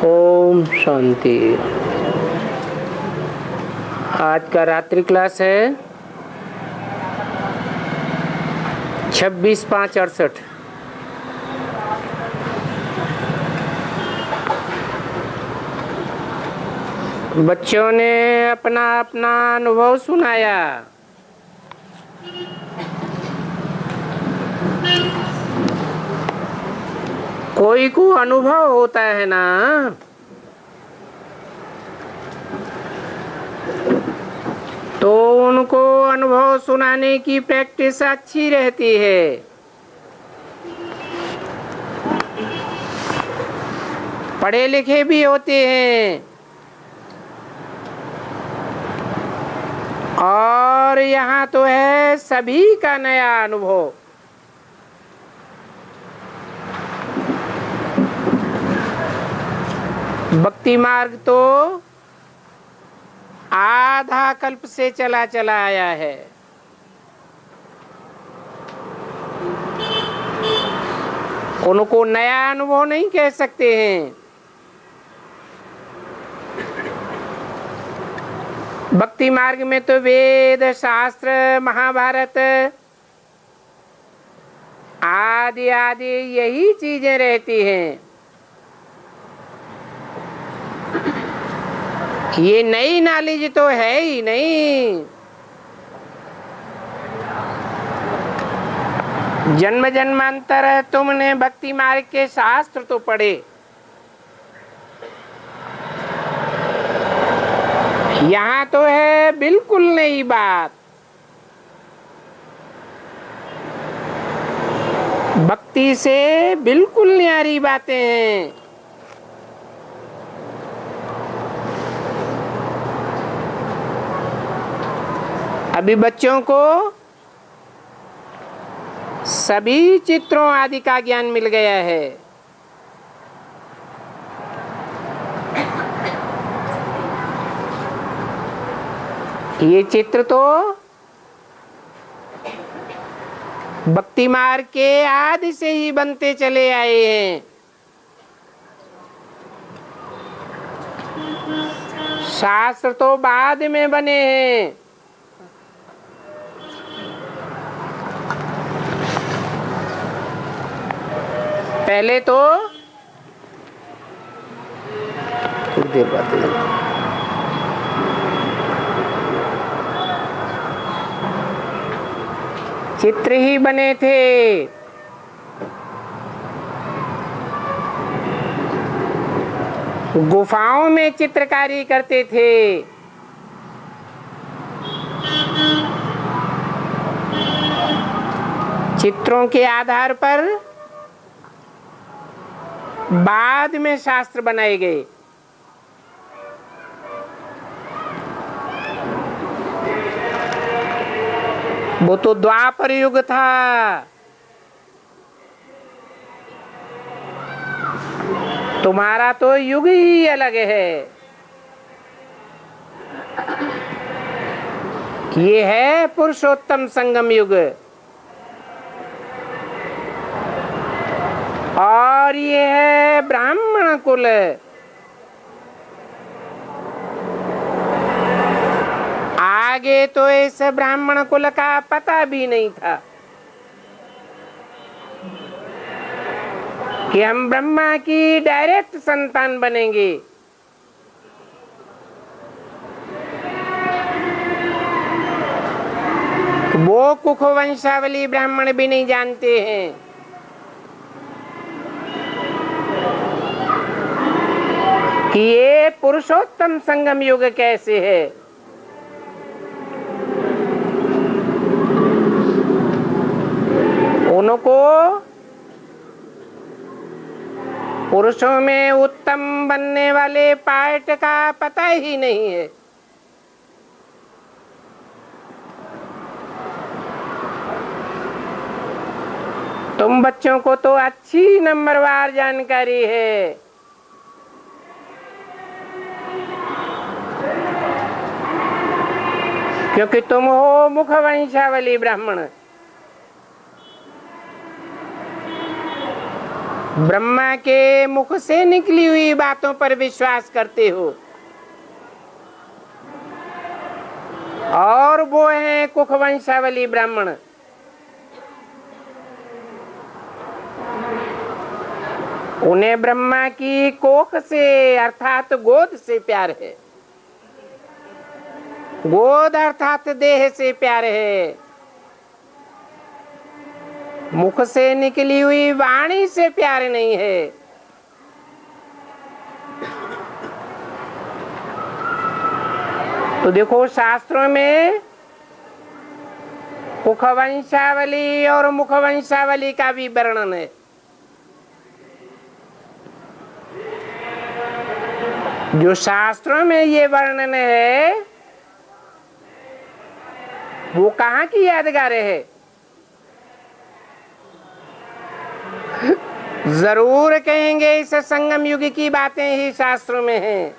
ओम शांति। आज का रात्रि क्लास है 26/5/68। बच्चों ने अपना अपना अनुभव सुनाया। कोई को अनुभव होता है ना, तो उनको अनुभव सुनाने की प्रैक्टिस अच्छी रहती है। पढ़े लिखे भी होते हैं और यहाँ तो है सभी का नया अनुभव। भक्ति मार्ग तो आधा कल्प से चला चला आया है। उनको नया अनुभव नहीं कह सकते हैं। भक्ति मार्ग में तो वेद शास्त्र महाभारत आदि आदि यही चीजें रहती हैं। ये नई नॉलेज तो है ही नहीं। जन्म जन्मांतर तुमने भक्ति मार्ग के शास्त्र तो पढ़े, यहाँ तो है बिल्कुल नई बात। भक्ति से बिल्कुल न्यारी बातें हैं। अभी बच्चों को सभी चित्रों आदि का ज्ञान मिल गया है। ये चित्र तो भक्ति मार्ग के आदि से ही बनते चले आए हैं। शास्त्र तो बाद में बने हैं। पहले तो थोड़ी देर बाद चित्र ही बने थे। गुफाओं में चित्रकारी करते थे। चित्रों के आधार पर बाद में शास्त्र बनाए गए। वो तो द्वापर युग था। तुम्हारा तो युग ही अलग है। ये है पुरुषोत्तम संगम युग और ये है ब्राह्मण कुल। आगे तो इस ब्राह्मण कुल का पता भी नहीं था कि हम ब्रह्मा की डायरेक्ट संतान बनेंगे। वो कुख वंशावली ब्राह्मण भी नहीं जानते हैं कि ये पुरुषोत्तम संगम युग कैसे है। उनको पुरुषों में उत्तम बनने वाले पार्ट का पता ही नहीं है। तुम बच्चों को तो अच्छी नंबरवार जानकारी है। क्योंकि तुम हो मुख वंशावली ब्राह्मण। ब्रह्मा के मुख से निकली हुई बातों पर विश्वास करते हो, और वो है कुख वंशावली ब्राह्मण। उन्हें ब्रह्मा की कोख से अर्थात गोद से प्यार है, गोद अर्थात देह से प्यार है, मुख से निकली हुई वाणी से प्यार नहीं है। तो देखो शास्त्रों में कुखवंशावली और मुखवंशावली का भी वर्णन है। जो शास्त्रों में ये वर्णन है वो कहाँ की यादगार है? जरूर कहेंगे इस संगम युग की बातें ही शास्त्रों में हैं,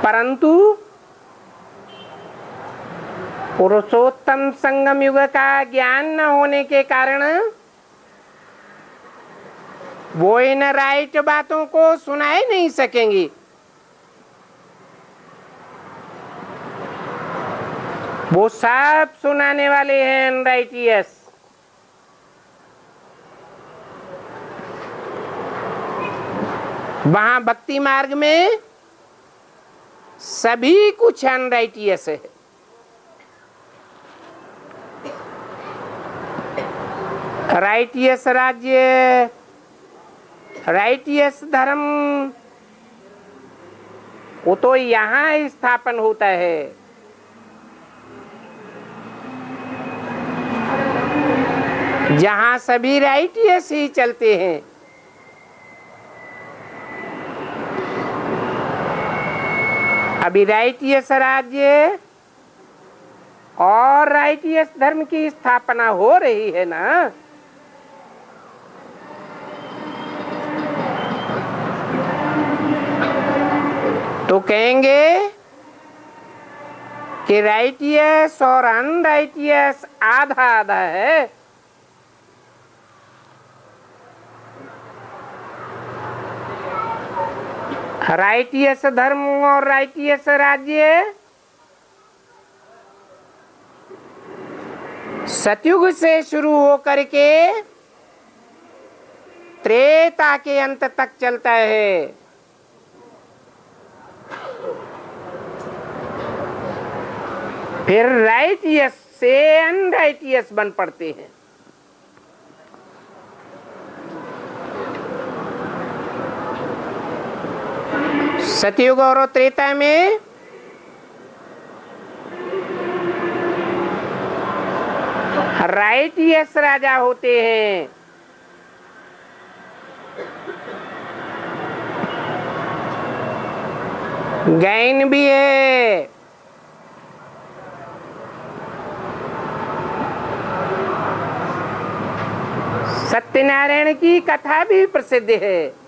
परंतु पुरुषोत्तम संगम युग का ज्ञान न होने के कारण वो इन राइट बातों को सुना ही नहीं सकेंगी। वो सब सुनाने वाले हैं अनराइटियस। वहां भक्ति मार्ग में सभी कुछ अनराइटियस है। राइटियस राज्य, राइटियस धर्म, वो तो यहाँ स्थापन होता है। जहां सभी राइटियस ही चलते हैं। अभी राइटियस राज्य और राइटियस धर्म की स्थापना हो रही है ना। तो कहेंगे कि राइटियस और अनराइटियस आधा आधा है। राइटियस धर्म और राइटियस राज्य सतयुग से शुरू होकर के त्रेता के अंत तक चलता है। फिर राइटियस से अनराइटियस बन पड़ते हैं। सतयुग और त्रेता में राइटियस राजा होते हैं, गैन भी है। सत्यनारायण की कथा भी प्रसिद्ध है।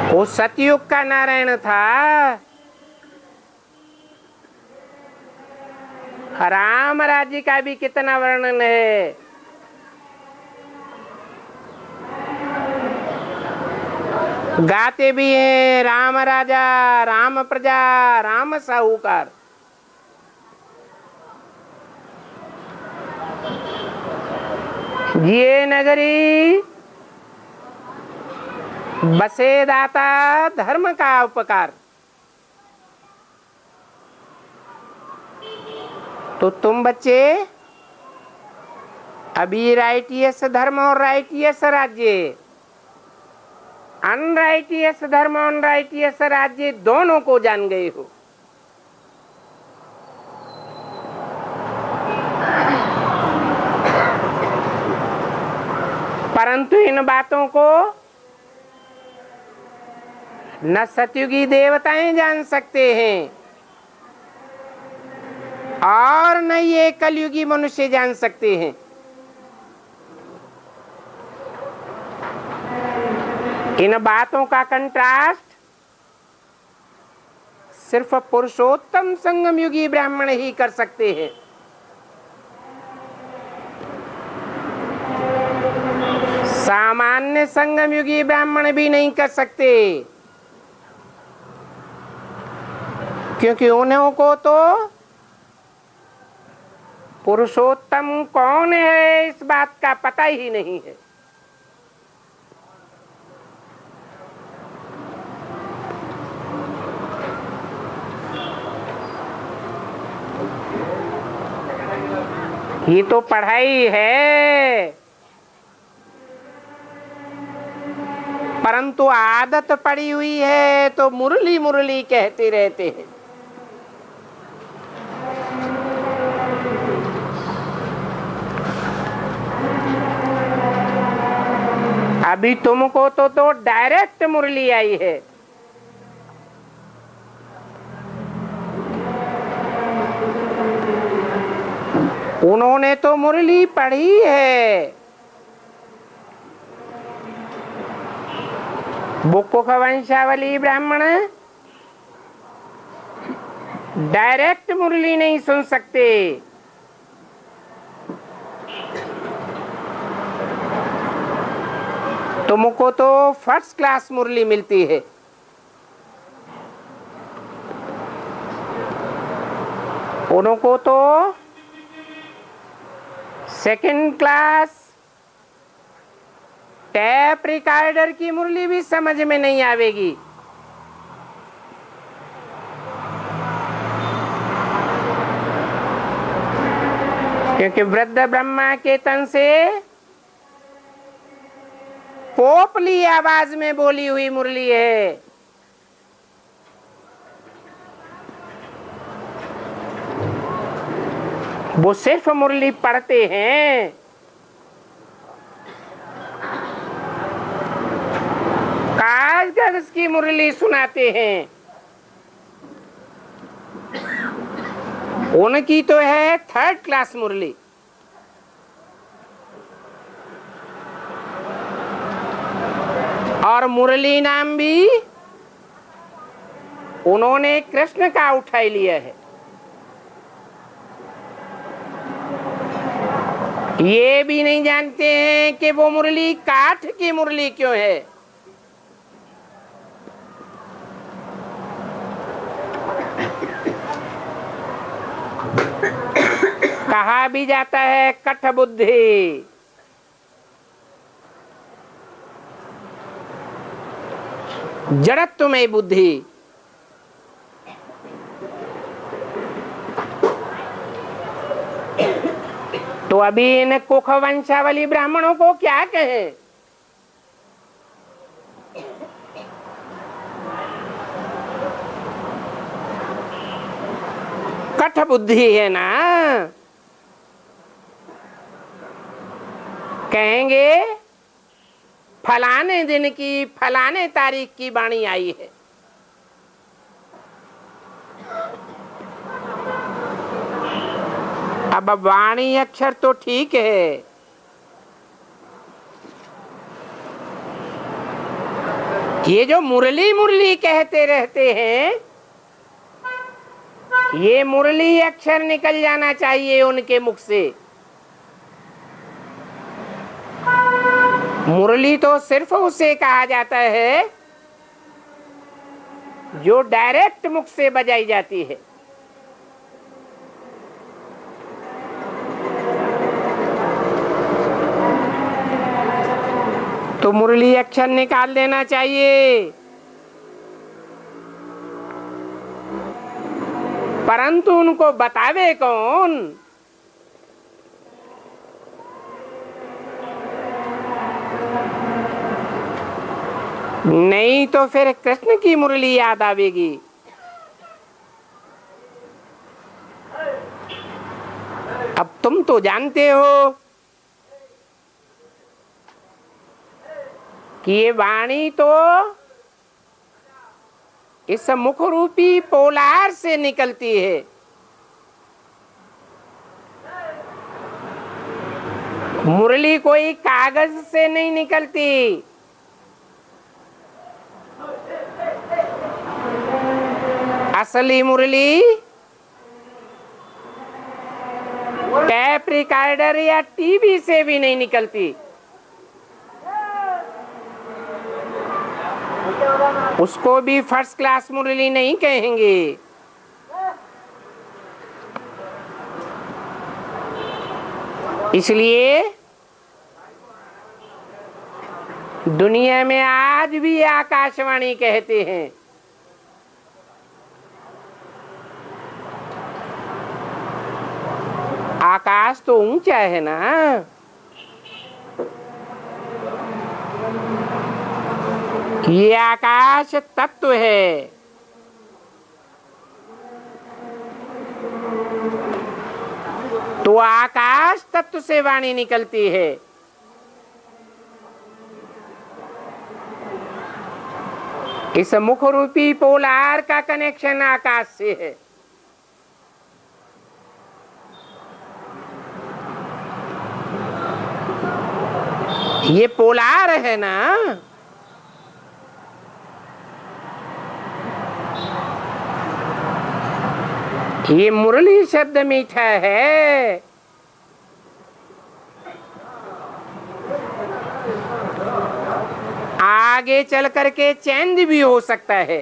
वो सतयुग का नारायण था। राम राज्य का भी कितना वर्णन है। गाते भी हैं राम राजा, राम प्रजा, राम साहूकार। ये नगरी बसे दाता धर्म का उपकार। तो तुम बच्चे अभी राइटियस धर्म और राइटियस राज्य, अनराइटियस धर्म और अनराइटियस राज्य दोनों को जान गए हो। परंतु इन बातों को न सतयुगी देवताएं जान सकते हैं और न ये कलयुगी मनुष्य जान सकते हैं। इन बातों का कंट्रास्ट सिर्फ पुरुषोत्तम संगम युगी ब्राह्मण ही कर सकते हैं। संगम युगी ब्राह्मण भी नहीं कर सकते, क्योंकि उन्हों को तो पुरुषोत्तम कौन है इस बात का पता ही नहीं है। ये तो पढ़ाई है, परंतु आदत पड़ी हुई है तो मुरली मुरली कहते रहते हैं। अभी तुमको तो डायरेक्ट मुरली आई है। उन्होंने तो मुरली पढ़ी है। बुक्कुख वंशावली ब्राह्मण डायरेक्ट मुरली नहीं सुन सकते। तुमको तो फर्स्ट क्लास मुरली मिलती है। उनको तो सेकंड क्लास टैप रिकॉर्डर की मुरली भी समझ में नहीं आवेगी। क्योंकि वृद्ध ब्रह्मा के तन से पोपली आवाज में बोली हुई मुरली है। वो सिर्फ मुरली पढ़ते हैं, कागज की मुरली सुनाते हैं। उनकी तो है थर्ड क्लास मुरली। और मुरली नाम भी उन्होंने कृष्ण का उठा लिया है। ये भी नहीं जानते हैं कि वो मुरली काठ की मुरली क्यों है। कहा भी जाता है कठ बुद्धि। जड़त्वमय बुद्धि। तो अभी इन कुख वंशावली ब्राह्मणों को क्या कहें? कठ बुद्धि है ना। कहेंगे फलाने दिन की फलाने तारीख की वाणी आई है। अब वाणी अक्षर तो ठीक है, ये जो मुरली मुरली कहते रहते हैं, ये मुरली अक्षर निकल जाना चाहिए उनके मुख से। मुरली तो सिर्फ उसे कहा जाता है जो डायरेक्ट मुख से बजाई जाती है। तो मुरली अक्षर निकाल देना चाहिए, परंतु उनको बतावे कौन? नहीं तो फिर कृष्ण की मुरली याद आवेगी। अब तुम तो जानते हो कि ये वाणी तो इस मुख रूपी पोलार से निकलती है। मुरली कोई कागज से नहीं निकलती। असली मुरली टैप रिकॉर्डर या टीवी से भी नहीं निकलती। उसको भी फर्स्ट क्लास मुरली नहीं कहेंगे। इसलिए दुनिया में आज भी आकाशवाणी कहते हैं। आकाश तो ऊंचा है ना, ये आकाश तत्व है। तो आकाश तत्व से वाणी निकलती है। इस मुख रूपी पोलार का कनेक्शन आकाश से है। ये पोलार है ना, ये मुरली शब्द मीठा है। आगे चल करके चेंज भी हो सकता है।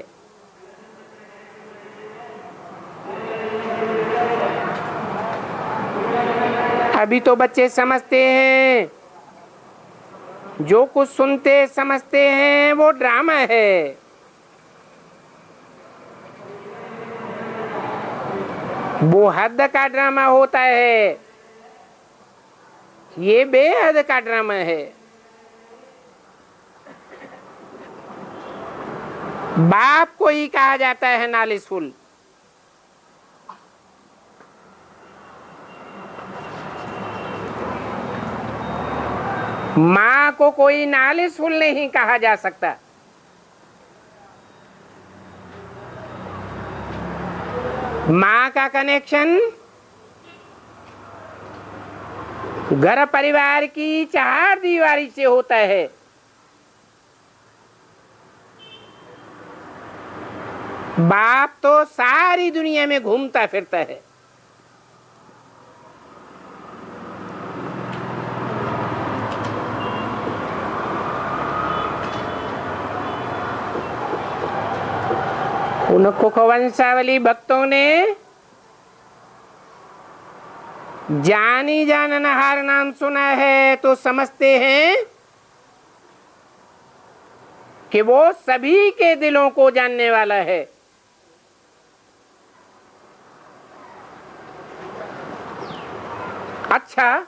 अभी तो बच्चे समझते हैं, जो कुछ सुनते समझते हैं वो ड्रामा है। वो हद का ड्रामा होता है, ये बेहद का ड्रामा है। बाप को ही कहा जाता है नॉलेजफुल। माँ को कोई नॉलेजफुल नहीं कहा जा सकता। माँ का कनेक्शन घर परिवार की चार दीवारी से होता है। बाप तो सारी दुनिया में घूमता फिरता है। उन कुखवंशावली भक्तों ने जानी जाननहार नाम सुना है तो समझते हैं कि वो सभी के दिलों को जानने वाला है। अच्छा,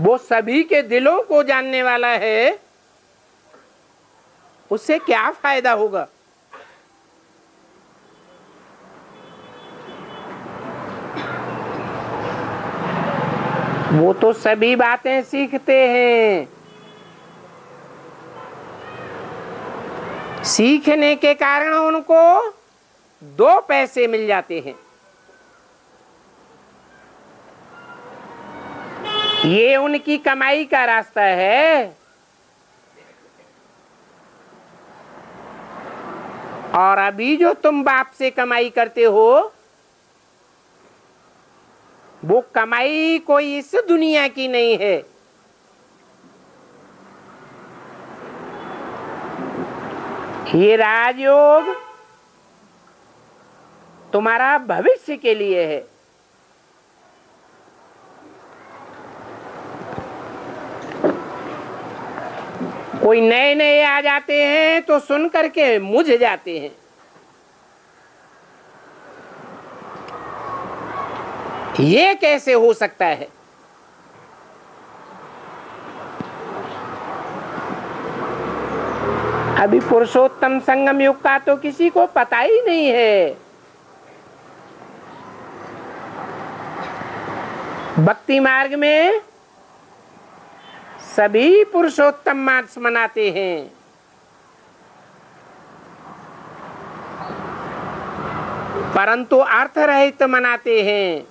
वो सभी के दिलों को जानने वाला है, उससे क्या फायदा होगा? वो तो सभी बातें सीखते हैं। सीखने के कारण उनको 2 पैसे मिल जाते हैं। ये उनकी कमाई का रास्ता है। और अभी जो तुम बाप से कमाई करते हो, वो कमाई कोई इस दुनिया की नहीं है। ये राजयोग तुम्हारा भविष्य के लिए है। कोई नए नए आ जाते हैं तो सुन करके मुझ जाते हैं। ये कैसे हो सकता है? अभी पुरुषोत्तम संगम युग का तो किसी को पता ही नहीं है। भक्ति मार्ग में सभी पुरुषोत्तम मास मनाते हैं। परंतु अर्थ रहित मनाते हैं।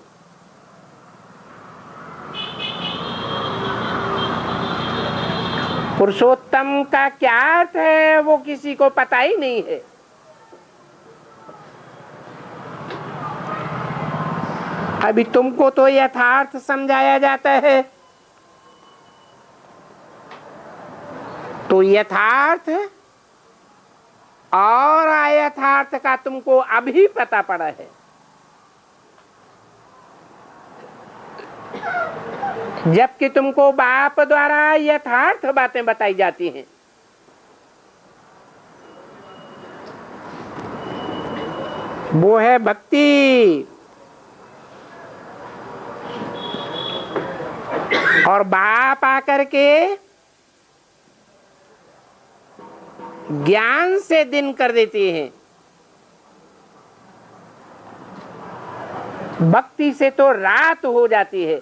पुरुषोत्तम का क्या अर्थ है वो किसी को पता ही नहीं है। अभी तुमको तो यथार्थ समझाया जाता है। तो यथार्थ और अयथार्थ का तुमको अभी पता पड़ा है। जबकि तुमको बाप द्वारा यथार्थ बातें बताई जाती हैं। वो है भक्ति। और बाप आकर के ज्ञान से दिन कर देते हैं। भक्ति से तो रात हो जाती है।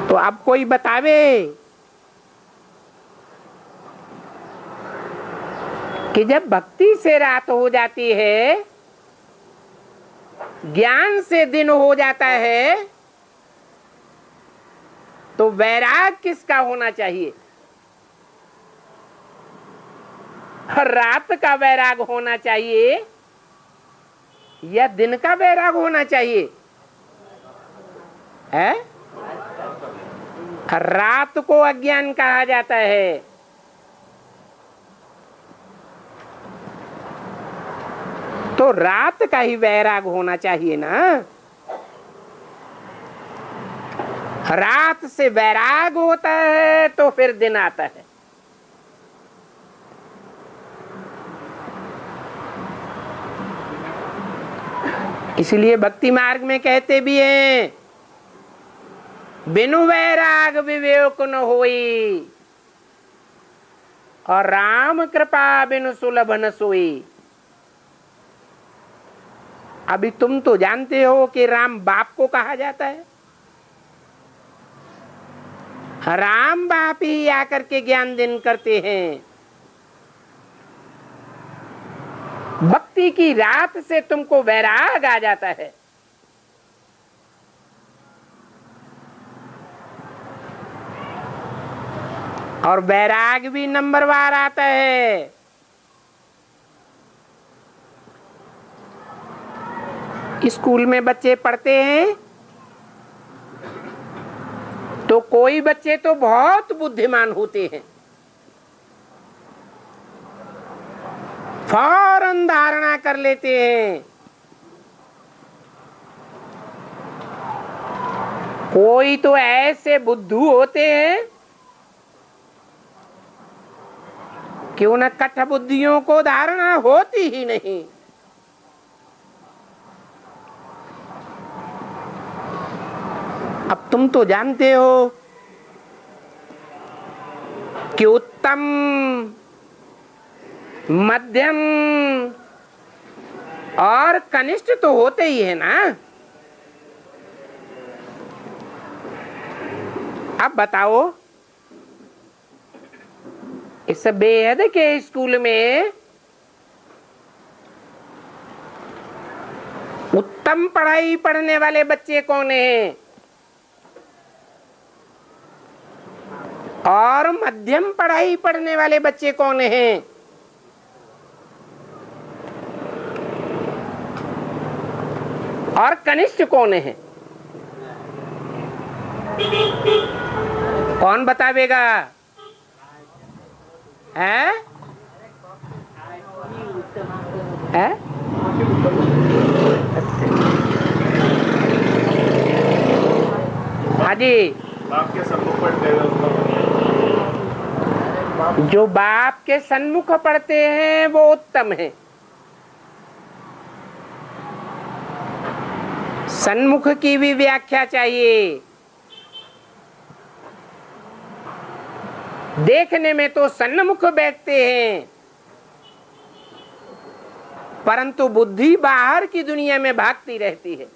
तो अब कोई बतावे कि जब भक्ति से रात हो जाती है, ज्ञान से दिन हो जाता है, तो वैराग किसका होना चाहिए? रात का वैराग होना चाहिए या दिन का वैराग होना चाहिए? है? रात को अज्ञान कहा जाता है। तो रात का ही वैराग होना चाहिए ना। रात से वैराग होता है तो फिर दिन आता है। इसलिए भक्ति मार्ग में कहते भी हैं, बिनु वैराग विवेक न होई, और राम कृपा बिनु सुलभ न सोई। अभी तुम तो जानते हो कि राम बाप को कहा जाता है। राम बाप ही आकर के ज्ञान दिन करते हैं। भक्ति की रात से तुमको वैराग आ जाता है। और वैराग भी नंबरवार आता है। स्कूल में बच्चे पढ़ते हैं तो कोई बच्चे तो बहुत बुद्धिमान होते हैं, फौरन धारणा कर लेते हैं। कोई तो ऐसे बुद्धू होते हैं कि उन कठ बुद्धियों को धारणा होती ही नहीं। अब तुम तो जानते हो कि उत्तम, मध्यम और कनिष्ठ तो होते ही है ना। अब बताओ, इस बेहद के स्कूल में उत्तम पढ़ाई पढ़ने वाले बच्चे कौन हैं और मध्यम पढ़ाई पढ़ने वाले बच्चे कौन हैं? और कनिष्ठ कौन है? कौन बतावेगा? है? है? हाँ जी। जो बाप के सन्मुख पढ़ते हैं वो उत्तम है। सन्मुख की भी व्याख्या चाहिए। देखने में तो सन्मुख बैठते हैं, परंतु बुद्धि बाहर की दुनिया में भागती रहती है।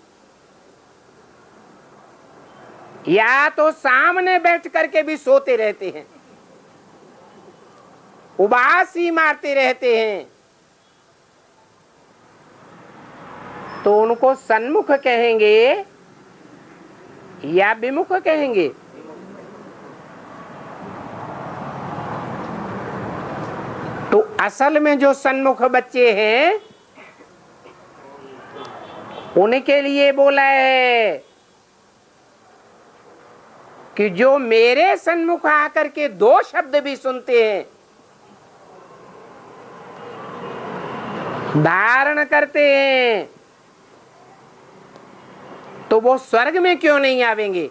या तो सामने बैठ करके भी सोते रहते हैं, उबासी मारते रहते हैं। तो उनको सन्मुख कहेंगे या विमुख कहेंगे? तो असल में जो सन्मुख बच्चे हैं उनके लिए बोला है कि जो मेरे सन्मुख आकर के दो शब्द भी सुनते हैं, धारण करते हैं, तो वो स्वर्ग में क्यों नहीं आवेंगे?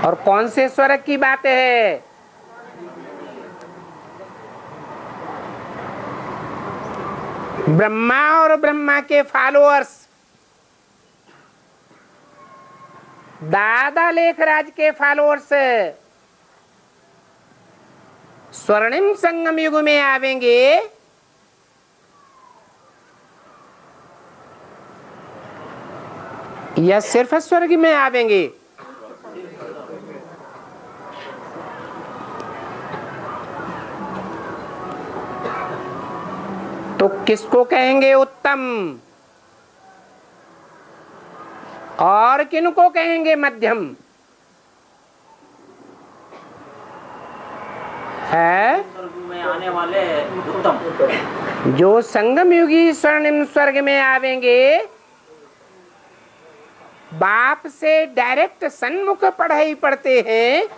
और कौन से स्वर्ग की बात है? ब्रह्मा और ब्रह्मा के फॉलोअर्स, दादा लेखराज के फॉलोअर्स स्वर्णिम संगम युग में आवेंगे, या सिर्फ स्वर्ग में आवेंगे? तो किसको कहेंगे उत्तम और किनको कहेंगे मध्यम? है में आने वाले उत्तम। जो संगम युगी स्वर्णिम स्वर्ग में आवेंगे, बाप से डायरेक्ट सन्मुख पढ़ाई पढ़ते हैं,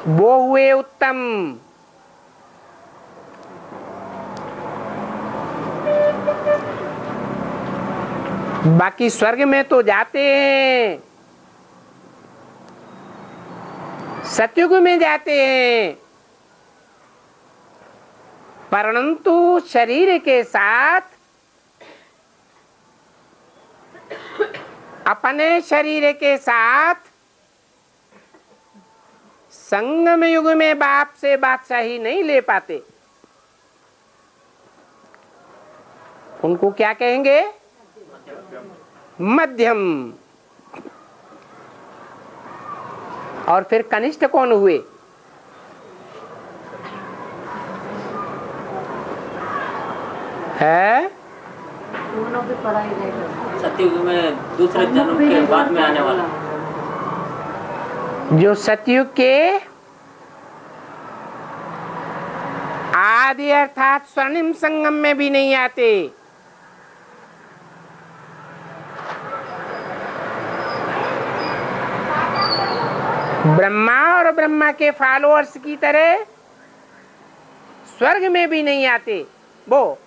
वो हुए उत्तम। बाकी स्वर्ग में तो जाते हैं, सतयुग में जाते हैं, परंतु शरीर के साथ, अपने शरीर के साथ संगम युग में बाप से बादशाही नहीं ले पाते। उनको क्या कहेंगे? मध्यम। और फिर कनिष्ठ कौन हुए? है सतयुग में दूसरे जन्म के बाद में आने वाला, जो सतयुग के आदि अर्थात स्वर्णिम संगम में भी नहीं आते। ब्रह्मा और ब्रह्मा के फॉलोअर्स की तरह स्वर्ग में भी नहीं आते, वो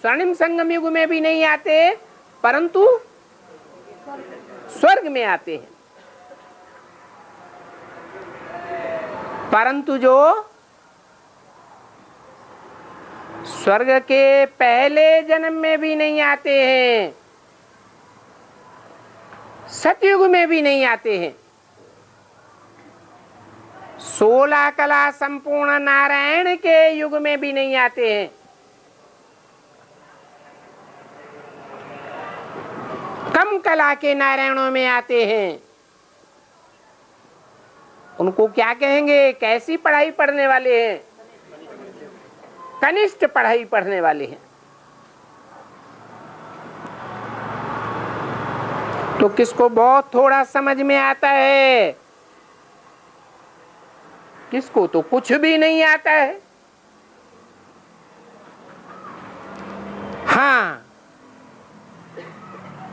स्वर्णिम संगम युग में भी नहीं आते, परंतु स्वर्ग में आते हैं। परंतु जो स्वर्ग के पहले जन्म में भी नहीं आते हैं, सतयुग में भी नहीं आते हैं, 16 कला संपूर्ण नारायण के युग में भी नहीं आते हैं, कम कला के नारायणों में आते हैं। उनको क्या कहेंगे? कैसी पढ़ाई पढ़ने वाले हैं? कनिष्ठ पढ़ाई पढ़ने वाले हैं। तो किसको बहुत थोड़ा समझ में आता है, किसको तो कुछ भी नहीं आता है। हाँ,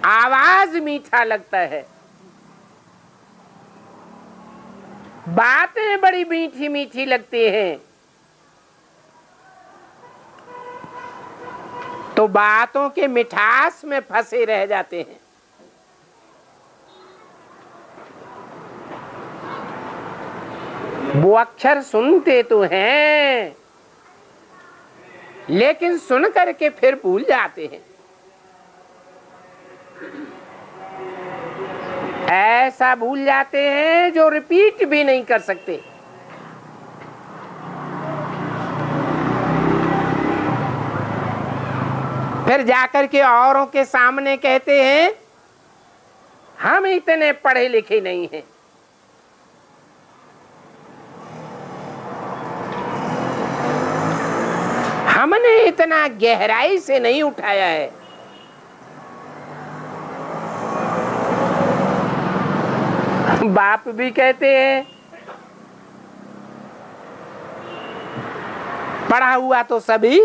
आवाज मीठा लगता है, बातें बड़ी मीठी मीठी लगती हैं, तो बातों के मिठास में फंसे रह जाते हैं। वो अक्षर सुनते तो हैं, लेकिन सुन करके फिर भूल जाते हैं। ऐसा भूल जाते हैं जो रिपीट भी नहीं कर सकते। फिर जाकर के औरों के सामने कहते हैं हम इतने पढ़े लिखे नहीं हैं। हमने इतना गहराई से नहीं उठाया है। बाप भी कहते हैं पढ़ा हुआ तो सभी,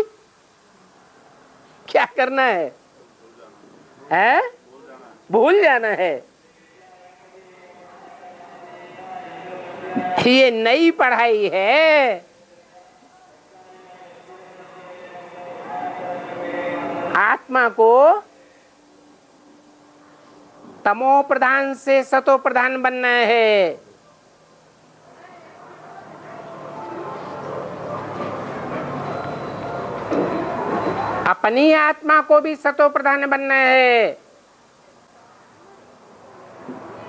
क्या करना है? भूल जाना है। ये नई पढ़ाई है। आत्मा को तमो प्रधान से सतो प्रधान बनना है। अपनी आत्मा को भी सतो प्रधान बनना है।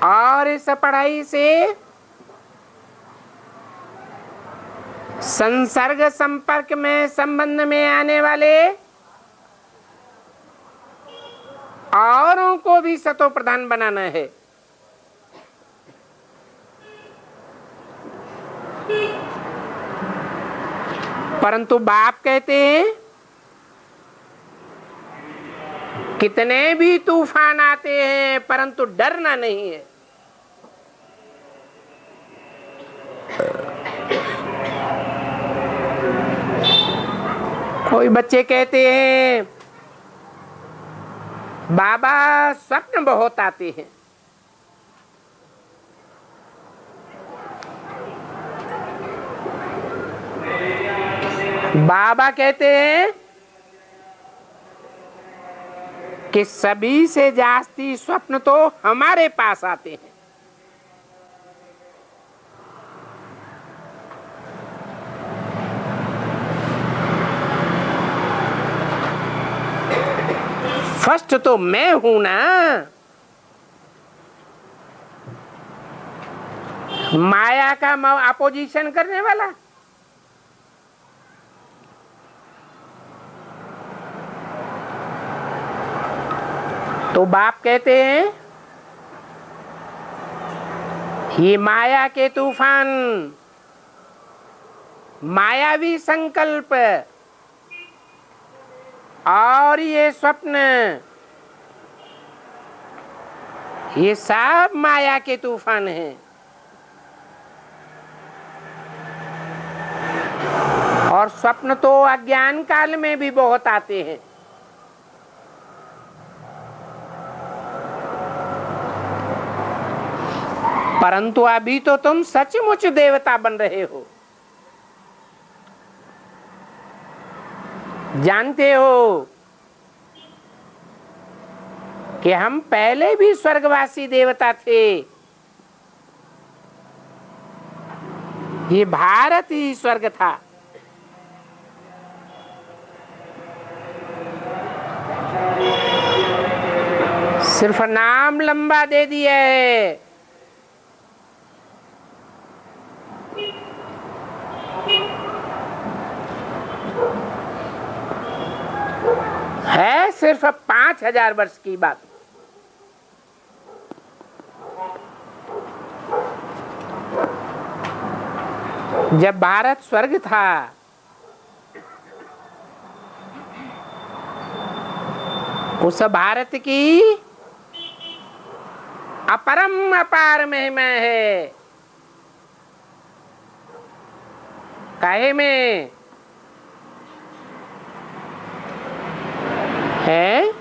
और इस पढ़ाई से संसर्ग संपर्क में संबंध में आने वाले औरों को भी सतो प्रधान बनाना है। परंतु बाप कहते हैं कितने भी तूफान आते हैं परंतु डरना नहीं है। कोई बच्चे कहते हैं बाबा स्वप्न बहुत आते हैं। बाबा कहते हैं कि सभी से जास्ती स्वप्न तो हमारे पास आते हैं। फर्स्ट तो मैं हूं ना। माया का अपोजिशन करने वाला। तो बाप कहते हैं ये माया के तूफान, मायावी संकल्प और ये स्वप्न, ये सब माया के तूफान हैं। और स्वप्न तो अज्ञान काल में भी बहुत आते हैं। परंतु अभी तो तुम सचमुच देवता बन रहे हो। जानते हो कि हम पहले भी स्वर्गवासी देवता थे। ये भारत ही स्वर्ग था। सिर्फ नाम लंबा दे दिया है सिर्फ 5000 वर्ष की बात। जब भारत स्वर्ग था उस भारत की अपरम अपार महिमा है। काहे में है?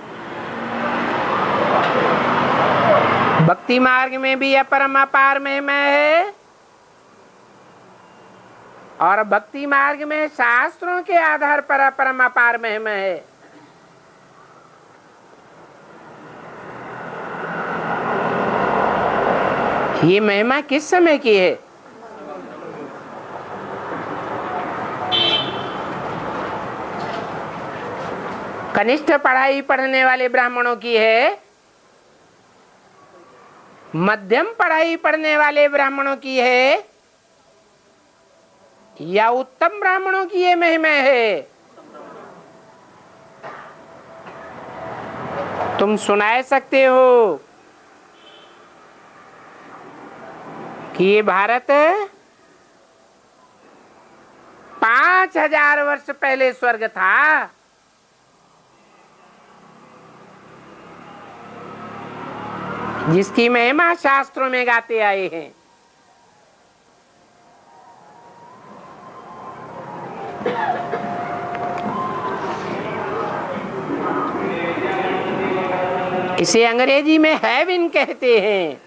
भक्ति मार्ग में भी अपरम अपार महिमा है और भक्ति मार्ग में शास्त्रों के आधार पर अपरम अपार महिमा है। ये महिमा किस समय की है? कनिष्ठ पढ़ाई पढ़ने वाले ब्राह्मणों की है, मध्यम पढ़ाई पढ़ने वाले ब्राह्मणों की है, या उत्तम ब्राह्मणों की ये महिमा है? तुम सुना सकते हो कि ये भारत 5000 वर्ष पहले स्वर्ग था। जिसकी महिमा शास्त्रों में गाते आए हैं। इसे अंग्रेजी में हेवन कहते हैं।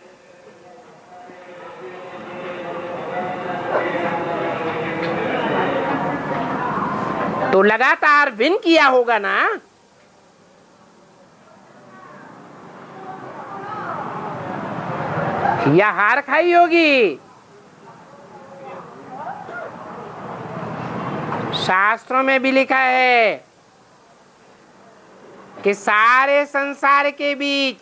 तो लगातार विन किया होगा ना, या हार खाई होगी। शास्त्रों में भी लिखा है कि सारे संसार के बीच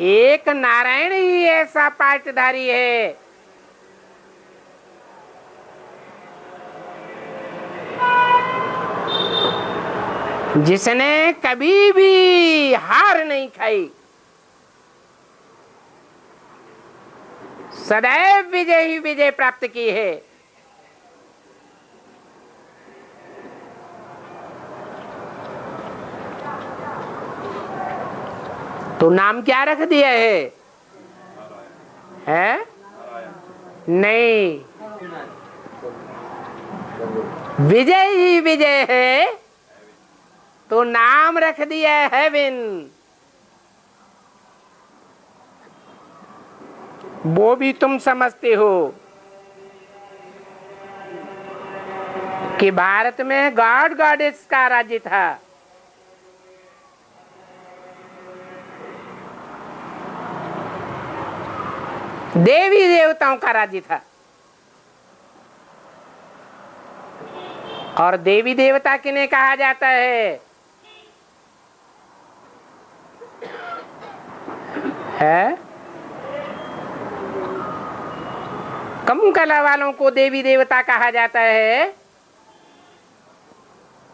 एक नारायण ही ऐसा पाटधारी है जिसने कभी भी हार नहीं खाई, सदैव विजय ही विजय प्राप्त की है। तो नाम क्या रख दिया है? हैं? नहीं, विजय ही विजय है तो नाम रख दिया है हेवन। वो भी तुम समझते हो कि भारत में गॉड गॉडेस का राज्य था। देवी देवताओं का राज्य था। और देवी देवता किन्हें कहा जाता है? कम कला वालों को देवी देवता कहा जाता है।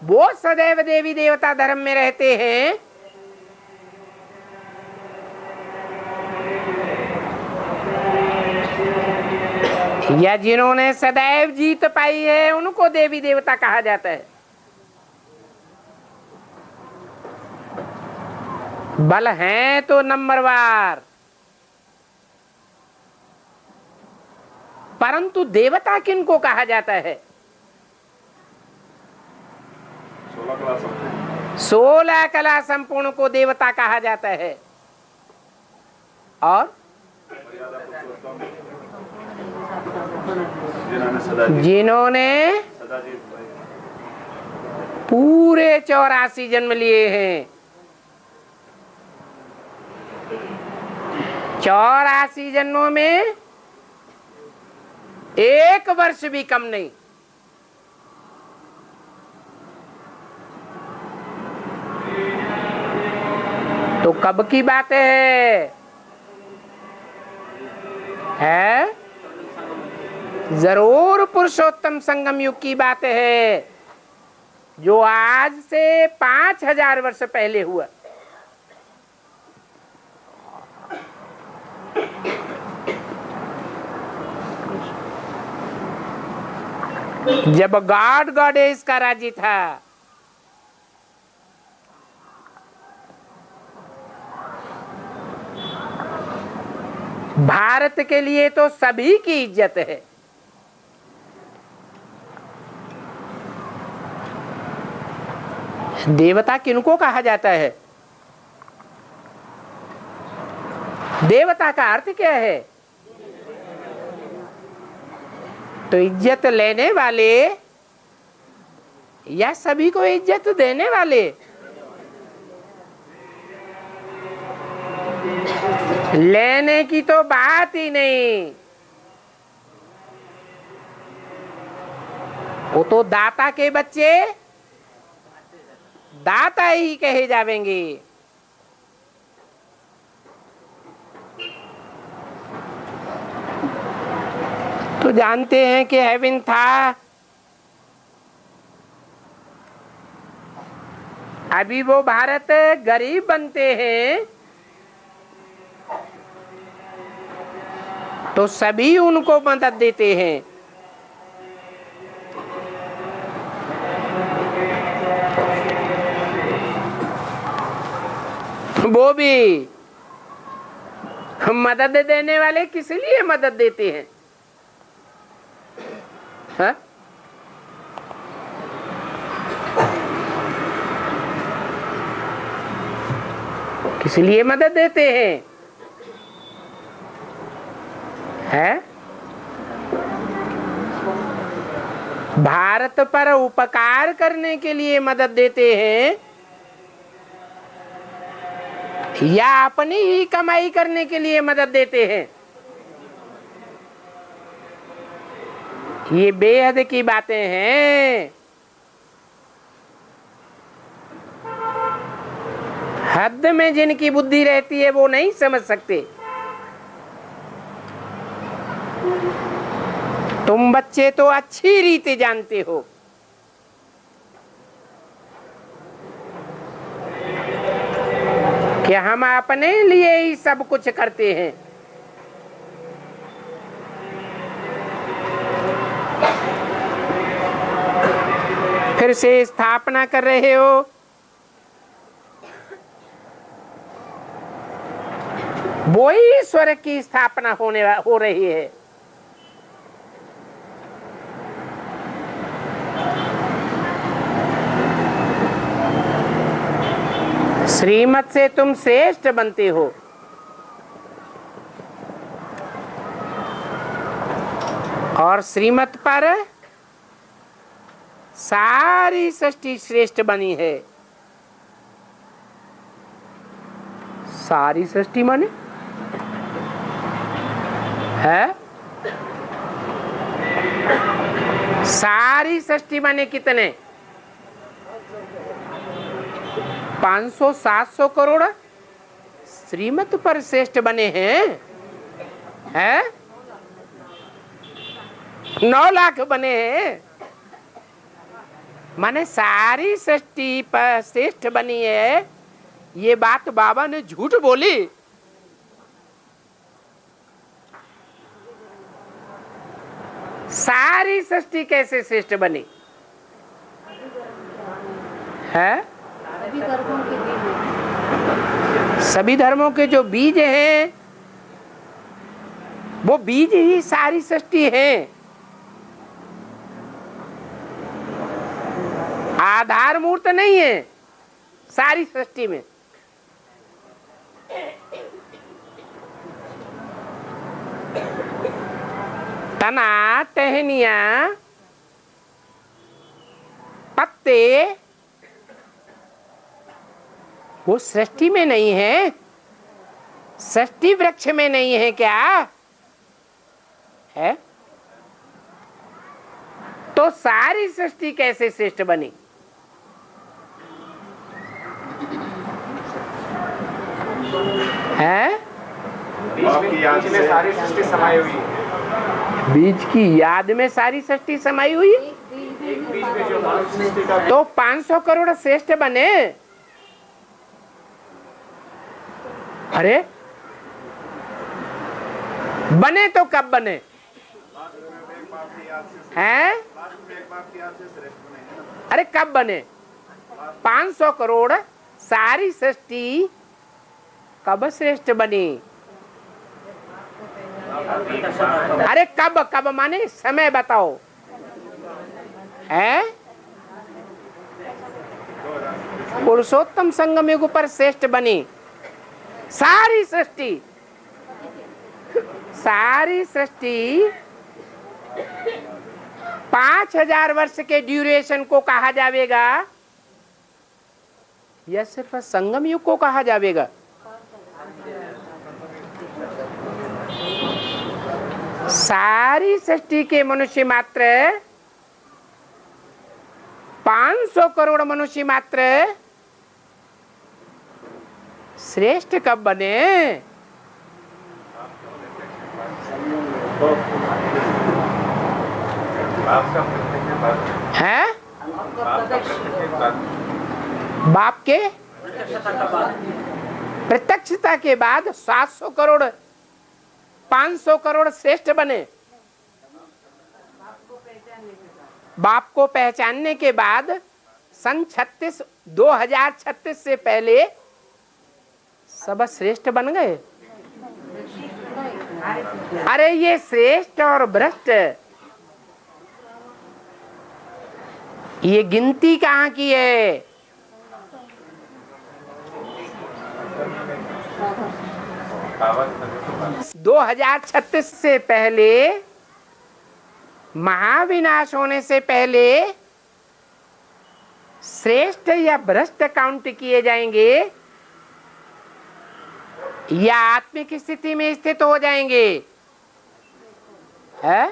वो सदैव देवी देवता धर्म में रहते हैं। या जिन्होंने सदैव जीत पाई है उनको देवी देवता कहा जाता है। बल है तो नंबरवार, परंतु देवता किनको कहा जाता है? 16 कला संपूर्ण को देवता कहा जाता है। और जिन्होंने पूरे 84 जन्म लिए हैं, 84 जन्मों में एक वर्ष भी कम नहीं। तो कब की बात है? जरूर पुरुषोत्तम संगम युग की बात है, जो आज से 5000 वर्ष पहले हुआ। जब गॉड गॉडेस का राज्य था। भारत के लिए तो सभी की इज्जत है। देवता किनको कहा जाता है? देवता का अर्थ क्या है? तो इज्जत लेने वाले या सभी को इज्जत देने वाले? लेने की तो बात ही नहीं, वो तो दाता के बच्चे दाता ही कहे जावेंगे। तो जानते हैं कि हेवन था, अभी वो भारत गरीब बनते हैं तो सभी उनको मदद देते हैं। वो भी मदद देने वाले किस लिए मदद देते हैं? हाँ? किस लिए मदद देते हैं? है भारत पर उपकार करने के लिए मदद देते हैं या अपनी ही कमाई करने के लिए मदद देते हैं? ये बेहद की बातें हैं। हद में जिनकी बुद्धि रहती है वो नहीं समझ सकते। तुम बच्चे तो अच्छी रीति जानते हो। कि हम अपने लिए ही सब कुछ करते हैं। फिर से स्थापना कर रहे हो। वो ही स्वर्ग की स्थापना हो रही है। श्रीमत से तुम श्रेष्ठ बनते हो। और श्रीमत पर सारी सृष्टि श्रेष्ठ बनी है। सारी सृष्टि माने है? सारी सृष्टि माने कितने? 500-700 करोड़ श्रीमत पर श्रेष्ठ बने हैं। 9 लाख बने हैं। माने सारी सृष्टि पर श्रेष्ठ बनी है। ये बात बाबा ने झूठ बोली। सारी सृष्टि कैसे श्रेष्ठ बनी है? सभी धर्मों के जो बीज हैं वो बीज ही सारी सृष्टि है। आधार मूर्त नहीं है सारी सृष्टि में। तना, टहनियां, पत्ते वो सृष्टि में नहीं है। सृष्टि वृक्ष में नहीं है क्या है? तो सारी सृष्टि कैसे श्रेष्ठ बनी है? बीज की याद में सारी सृष्टि समाई हुई है। बीज की याद में सारी सृष्टि समाई हुई। बीज में जो सृष्टि का तो 500 करोड़ श्रेष्ठ बने। अरे बने तो कब बने हैं? अरे कब बने? 500 करोड़ सारी सृष्टि कब श्रेष्ठ बनी? अरे कब कब माने समय बताओ है? पुरुषोत्तम संगम युग पर श्रेष्ठ बनी सारी सृष्टि। सारी सृष्टि 5000 वर्ष के ड्यूरेशन को कहा जाएगा या सिर्फ संगम युग को कहा जाएगा? सारी सृष्टि के मनुष्य मात्र 500 करोड़ मनुष्य मात्र श्रेष्ठ कब बने हैं? बाप के प्रत्यक्षता के बाद 700 करोड़ 500 करोड़ श्रेष्ठ बने। बाप को पहचानने के बाद सन 2036 से पहले सब श्रेष्ठ बन गए। अरे ये श्रेष्ठ और भ्रष्ट ये गिनती कहाँ की है? 2036 से पहले, महाविनाश होने से पहले श्रेष्ठ या भ्रष्ट काउंट किए जाएंगे या आत्मिक स्थिति में स्थित हो जाएंगे? है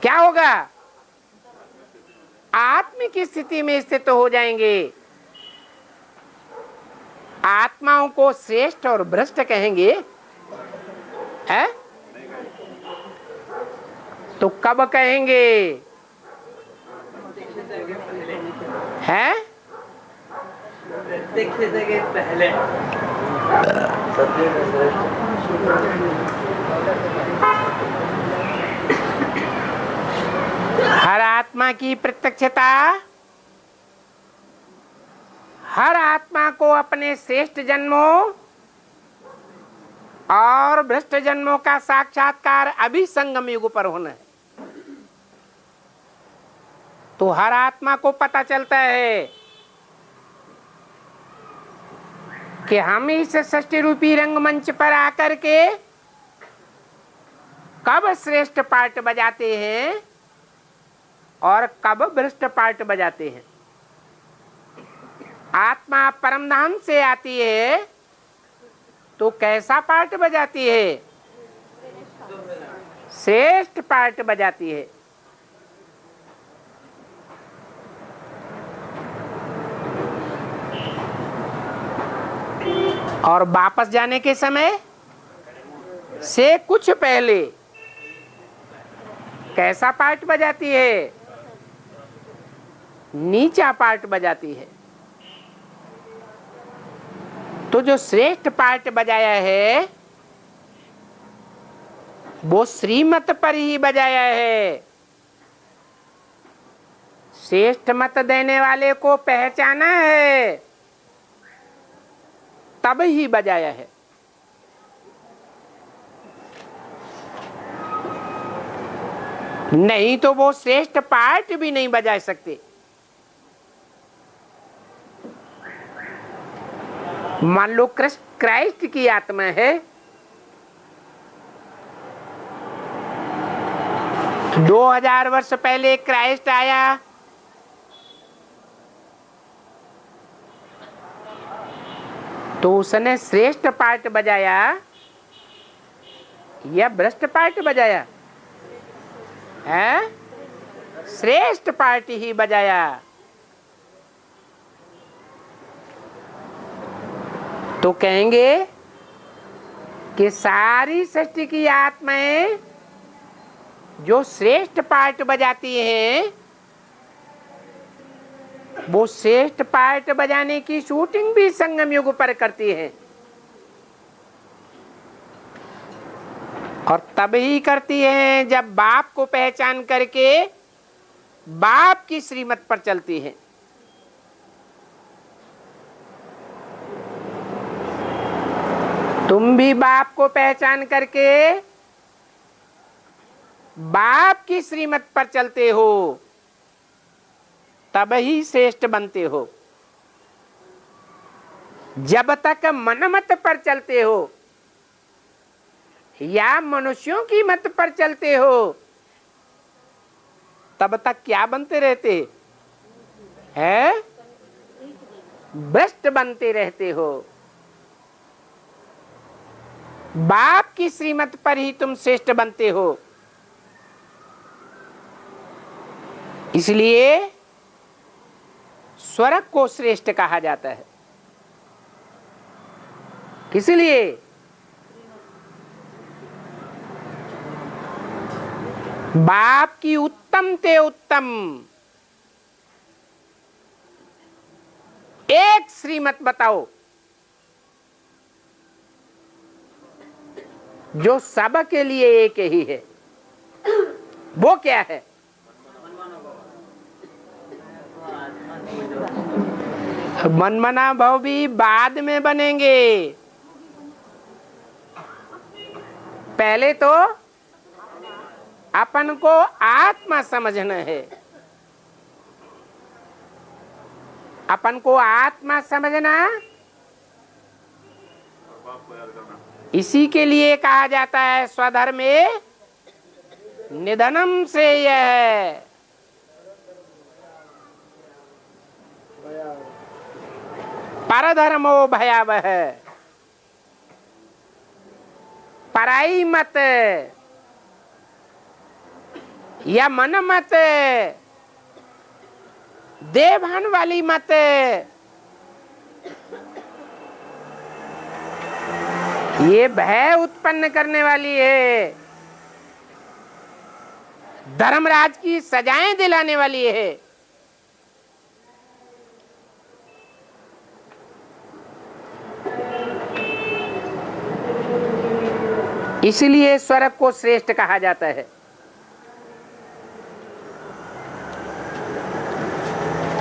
क्या होगा? आत्मिक स्थिति में स्थित हो जाएंगे। आत्माओं को श्रेष्ठ और भ्रष्ट कहेंगे? है तो कब कहेंगे? है पहले हर आत्मा की प्रत्यक्षता हर आत्मा को अपने श्रेष्ठ जन्मों और भ्रष्ट जन्मों का साक्षात्कार अभी संगम युग पर होना है। तो हर आत्मा को पता चलता है कि हम इस सृष्टि रूपी रंगमंच पर आकर के कब श्रेष्ठ पार्ट बजाते हैं और कब भ्रष्ट पार्ट बजाते हैं। आत्मा परमधाम से आती है तो कैसा पार्ट बजाती है? श्रेष्ठ पार्ट बजाती है। और वापस जाने के समय से कुछ पहले कैसा पार्ट बजाती है? नीचा पार्ट बजाती है। तो जो श्रेष्ठ पार्ट बजाया है वो श्रीमत पर ही बजाया है। श्रेष्ठ मत देने वाले को पहचाना है तब ही बजाया है। नहीं तो वो श्रेष्ठ पार्ट भी नहीं बजा सकते। मान लो क्राइस्ट की आत्मा है, 2000 वर्ष पहले क्राइस्ट आया, तो उसने श्रेष्ठ पार्ट बजाया या भ्रष्ट पार्ट बजाया? है श्रेष्ठ पार्ट ही बजाया। तो कहेंगे कि सारी सृष्टि की आत्माएं जो श्रेष्ठ पार्ट बजाती हैं वो श्रेष्ठ पार्ट बजाने की शूटिंग भी संगम युग पर करती हैं। और तब ही करती हैं जब बाप को पहचान करके बाप की श्रीमत पर चलती हैं। तुम भी बाप को पहचान करके बाप की श्रीमत पर चलते हो तब ही श्रेष्ठ बनते हो। जब तक मनमत पर चलते हो या मनुष्यों की मत पर चलते हो तब तक क्या बनते रहते हैं? भ्रष्ट बनते रहते हो। बाप की श्रीमत पर ही तुम श्रेष्ठ बनते हो। इसलिए स्वर्ग को श्रेष्ठ कहा जाता है। किस लिए? बाप की उत्तम ते उत्तम एक श्रीमत बताओ जो सब के लिए एक ही है। वो क्या है? मनमना भाव भी बाद में बनेंगे। पहले तो अपन को आत्मा समझना है। अपन को आत्मा समझना इसी के लिए कहा जाता है स्वधर्मे निधनम श्रेय है। परधर्मो भयावह, पराई मत या मन मत, देवहन वाली मत, ये भय उत्पन्न करने वाली है, धर्मराज की सजाएं दिलाने वाली है। इसलिए स्वर्ग को श्रेष्ठ कहा जाता है।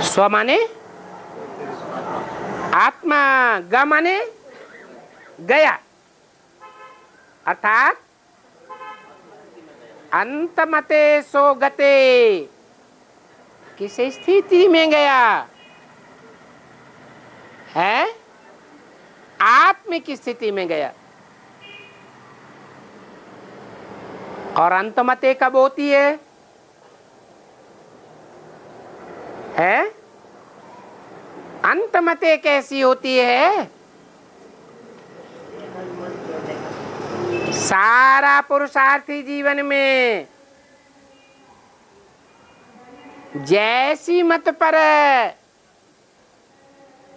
स्व माने आत्मा, ग माने गया, अर्थात अंतमते सो गते, किस स्थिति में गया है? आत्म की स्थिति में गया। और अंतमते कब होती है? अंतमते कैसी होती है? सारा पुरुषार्थी जीवन में जैसी मत पर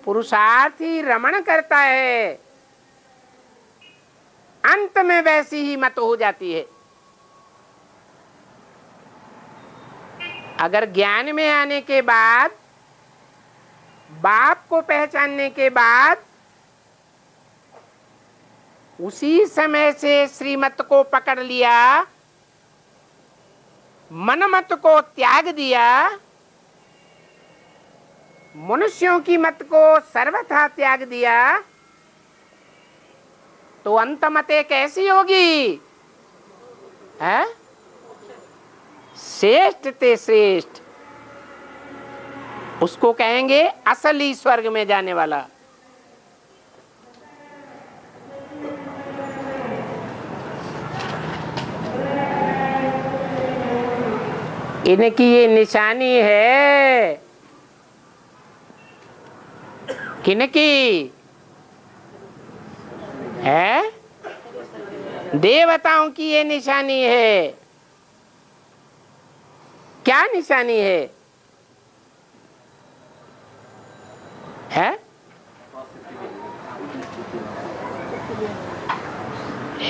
पुरुषार्थी रमण करता है, अंत में वैसी ही मत हो जाती है। अगर ज्ञान में आने के बाद, बाप को पहचानने के बाद, उसी समय से श्रीमत को पकड़ लिया, मनमत को त्याग दिया, मनुष्यों की मत को सर्वथा त्याग दिया, तो अंतमते कैसी होगी? है श्रेष्ठ ते श्रेष्ठ, उसको कहेंगे असली स्वर्ग में जाने वाला। इनकी ये निशानी है। किनकी है? देवताओं की ये निशानी है। क्या निशानी है?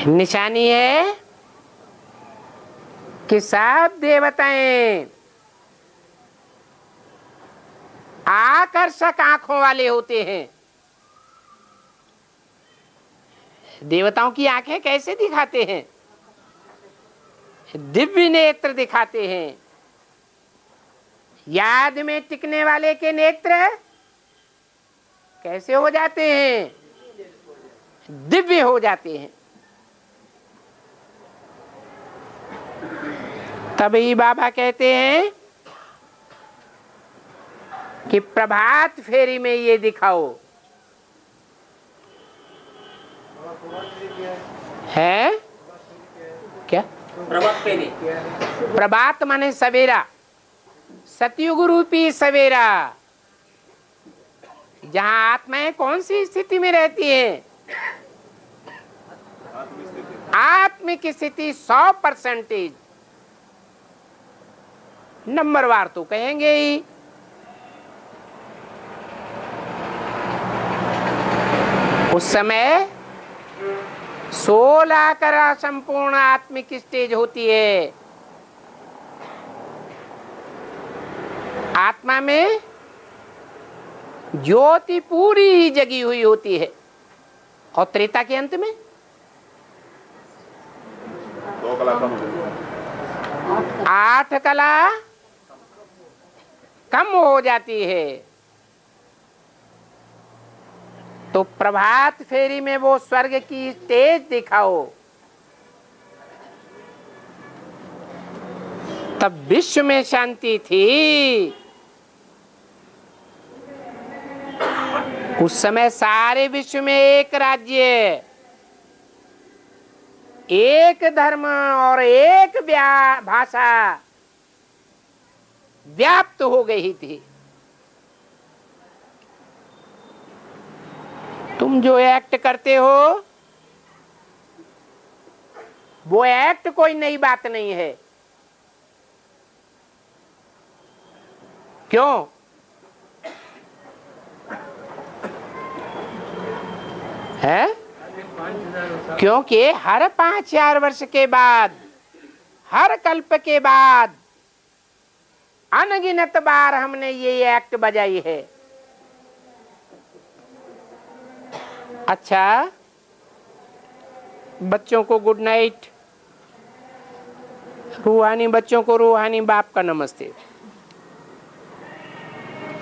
निशानी है कि सब देवताएं आकर्षक आंखों वाले होते हैं। देवताओं की आंखें कैसे दिखाते हैं? दिव्य नेत्र दिखाते हैं। याद में टिकने वाले के नेत्र कैसे हो जाते हैं? दिव्य हो जाते हैं। तभी बाबा कहते हैं कि प्रभात फेरी में ये दिखाओ। है क्या? प्रभात फेरी, प्रभात माने सवेरा, सतयुग रूपी सवेरा, जहां आत्माएं कौन सी स्थिति में रहती हैं? आत्मिक स्थिति 100%। नंबरवार तो कहेंगे ही। उस समय 16 करा संपूर्ण आत्मिक स्टेज होती है। आत्मा में ज्योति पूरी ही जगी हुई होती है। और त्रेता के अंत में 2 कला कम, 8 कला कम हो जाती है। तो प्रभात फेरी में वो स्वर्ग की स्टेज दिखाओ, तब विश्व में शांति थी। उस समय सारे विश्व में एक राज्य एक धर्म और एक भाषा व्याप्त हो गई थी। तुम जो एक्ट करते हो वो एक्ट कोई नई बात नहीं है। क्यों? है क्योंकि हर 5-4 वर्ष के बाद, हर कल्प के बाद अनगिनत बार हमने ये एक्ट बजाई है। अच्छा, बच्चों को गुड नाइट, रूहानी बच्चों को रूहानी बाप का नमस्ते।